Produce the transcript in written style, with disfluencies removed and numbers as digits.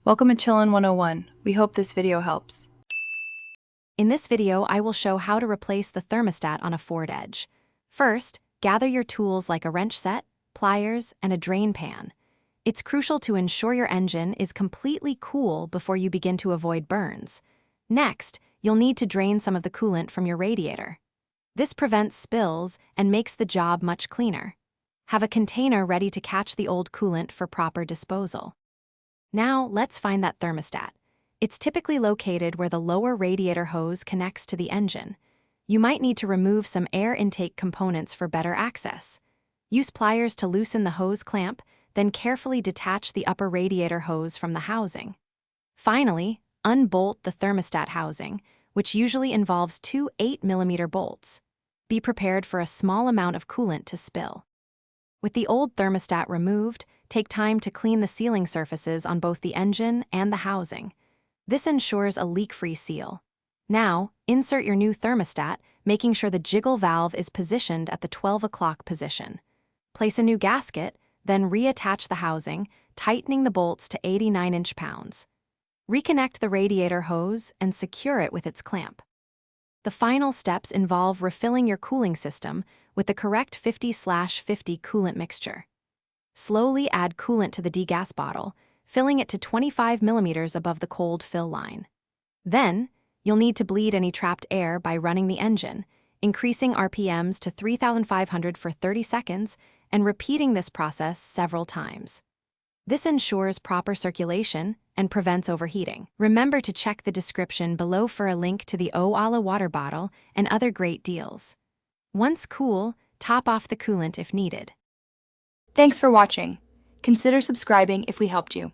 Welcome to Chillin' 101. We hope this video helps. In this video, I will show how to replace the thermostat on a Ford Edge. First, gather your tools like a wrench set, pliers, and a drain pan. It's crucial to ensure your engine is completely cool before you begin to avoid burns. Next, you'll need to drain some of the coolant from your radiator. This prevents spills and makes the job much cleaner. Have a container ready to catch the old coolant for proper disposal. Now, let's find that thermostat. It's typically located where the lower radiator hose connects to the engine. You might need to remove some air intake components for better access. Use pliers to loosen the hose clamp, then carefully detach the upper radiator hose from the housing. Finally, unbolt the thermostat housing, which usually involves two 8mm bolts. Be prepared for a small amount of coolant to spill. With the old thermostat removed, take time to clean the sealing surfaces on both the engine and the housing. This ensures a leak-free seal. Now, insert your new thermostat, making sure the jiggle valve is positioned at the 12 o'clock position. Place a new gasket, then reattach the housing, tightening the bolts to 89 inch-pounds. Reconnect the radiator hose and secure it with its clamp. The final steps involve refilling your cooling system with the correct 50/50 coolant mixture. Slowly add coolant to the degas bottle, filling it to 25mm above the cold fill line. Then, you'll need to bleed any trapped air by running the engine, increasing RPMs to 3,500 for 30 seconds, and repeating this process several times. This ensures proper circulation and prevents overheating. Remember to check the description below for a link to the Oala water bottle and other great deals. Once cool, top off the coolant if needed. Thanks for watching. Consider subscribing if we helped you.